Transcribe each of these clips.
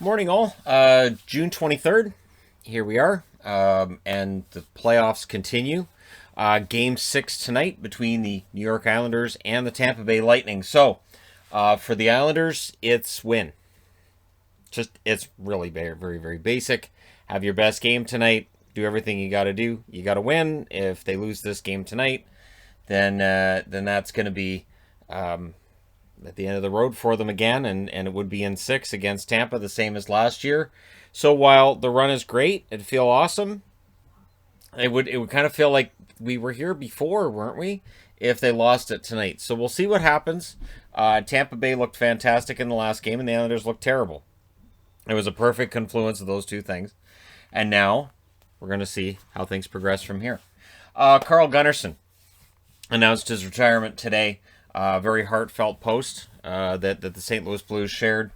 Morning, all. June 23rd. Here we are. And the playoffs continue. Game 6 tonight between the New York Islanders and the Tampa Bay Lightning. So, for the Islanders, it's win. It's really very, very, very basic. Have your best game tonight. Do everything you got to do. You got to win. If they lose this game tonight, then that's going to be at the end of the road for them again, and it would be in 6 against Tampa, the same as last year. So while the run is great, it'd feel awesome. It would kind of feel like we were here before, weren't we? If they lost it tonight. So we'll see what happens. Tampa Bay looked fantastic in the last game, and the Islanders looked terrible. It was a perfect confluence of those two things. And now we're going to see how things progress from here. Carl Gunnarsson announced his retirement today. Very heartfelt post that the St. Louis Blues shared.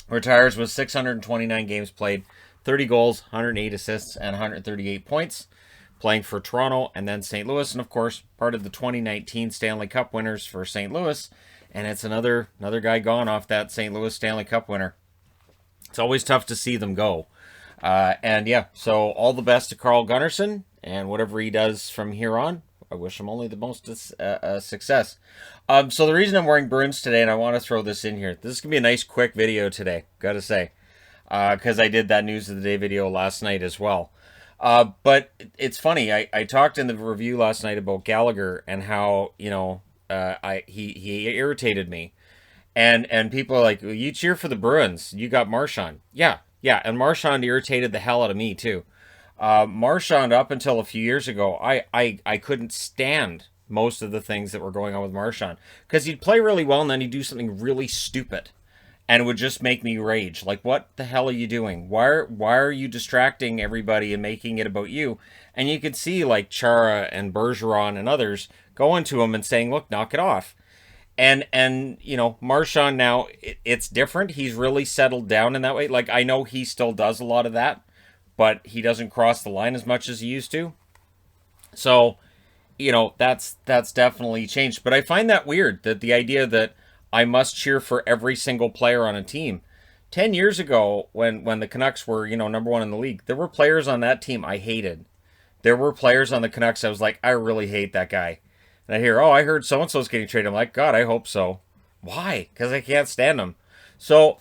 Retires with 629 games played, 30 goals, 108 assists, and 138 points, playing for Toronto and then St. Louis, and of course part of the 2019 Stanley Cup winners for St. Louis. And it's another guy gone off that St. Louis Stanley Cup winner. It's always tough to see them go. And yeah, so all the best to Carl Gunnarsson, and whatever he does from here on, I wish him only the most success. So the reason I'm wearing Bruins today, and I want to throw this in here, this is going to be a nice quick video today, gotta say, because I did that News of the Day video last night as well. But it's funny, I talked in the review last night about Gallagher and how, he irritated me. And people are like, well, you cheer for the Bruins, you got Marchand. Yeah, and Marchand irritated the hell out of me too. Marchand, up until a few years ago, I couldn't stand most of the things that were going on with Marchand, because he'd play really well and then he'd do something really stupid, and it would just make me rage. Like, what the hell are you doing? Why are you distracting everybody and making it about you? And you could see like Chara and Bergeron and others going to him and saying, look, knock it off. And Marchand now, it's different. He's really settled down in that way. Like, I know he still does a lot of that, but he doesn't cross the line as much as he used to. So, that's definitely changed. But I find that weird, that the idea that I must cheer for every single player on a team. 10 years ago, when the Canucks were, number one in the league, there were players on that team I hated. There were players on the Canucks I was like, I really hate that guy. And I hear, I heard so-and-so's getting traded. I'm like, God, I hope so. Why? Because I can't stand them. So,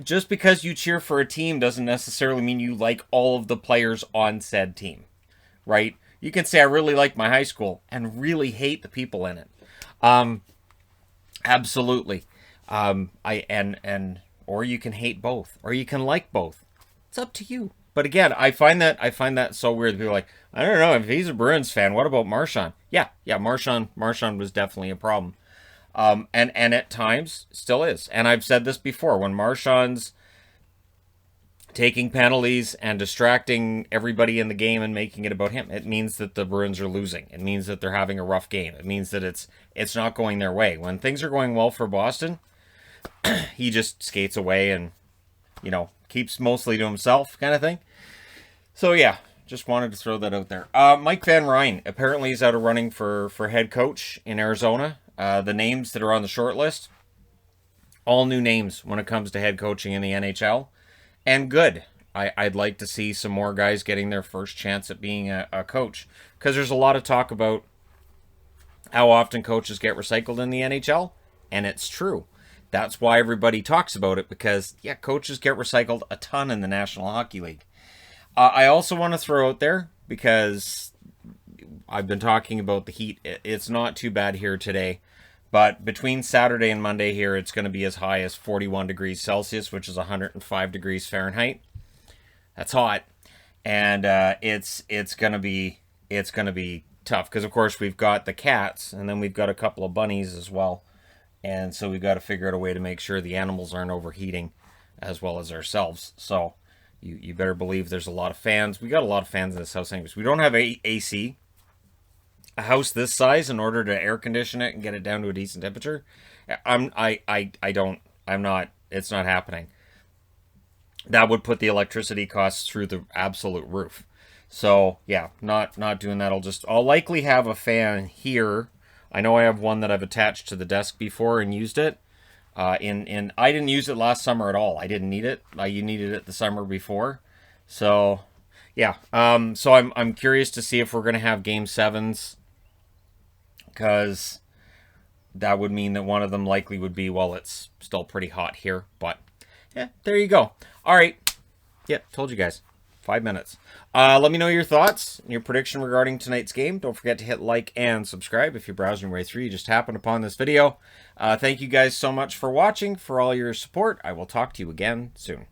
just because you cheer for a team doesn't necessarily mean you like all of the players on said team, right? You can say I really like my high school and really hate the people in it. Absolutely. Or you can hate both, or you can like both. It's up to you. But again, I find that so weird. People are like, I don't know, if he's a Bruins fan, what about Marchand? Yeah, Marchand was definitely a problem. And at times still is. And I've said this before, when Marchand's taking penalties and distracting everybody in the game and making it about him, it means that the Bruins are losing. It means that they're having a rough game. It means that it's not going their way. When things are going well for Boston, he just skates away and, keeps mostly to himself, kind of thing. So yeah, just wanted to throw that out there. Mike Van Ryn apparently is out of running for head coach in Arizona. The names that are on the short list, all new names when it comes to head coaching in the NHL. And good. I'd like to see some more guys getting their first chance at being a coach. Because there's a lot of talk about how often coaches get recycled in the NHL. And it's true. That's why everybody talks about it. Because, coaches get recycled a ton in the National Hockey League. I also want to throw out there, because I've been talking about the heat. It's not too bad here today. But between Saturday and Monday here, it's going to be as high as 41 degrees Celsius, which is 105 degrees Fahrenheit. That's hot, and it's going to be tough, because of course we've got the cats, and then we've got a couple of bunnies as well, and so we've got to figure out a way to make sure the animals aren't overheating, as well as ourselves. So you better believe there's a lot of fans. We got a lot of fans in this house anyways. We don't have AC. A house this size, in order to air condition it and get it down to a decent temperature, it's not happening. That would put the electricity costs through the absolute roof. So yeah, not doing that. I'll likely have a fan here. I know I have one that I've attached to the desk before and used it, In I didn't use it last summer at all. I didn't need it. You needed it the summer before. So yeah. So I'm curious to see if we're gonna have game sevens, because that would mean that one of them likely would be, well, it's still pretty hot here. But yeah, there you go. All right. Yeah, told you guys. 5 minutes. Let me know your thoughts and your prediction regarding tonight's game. Don't forget to hit like and subscribe if you're browsing your way through. You just happened upon this video. Thank you guys so much for watching, for all your support. I will talk to you again soon.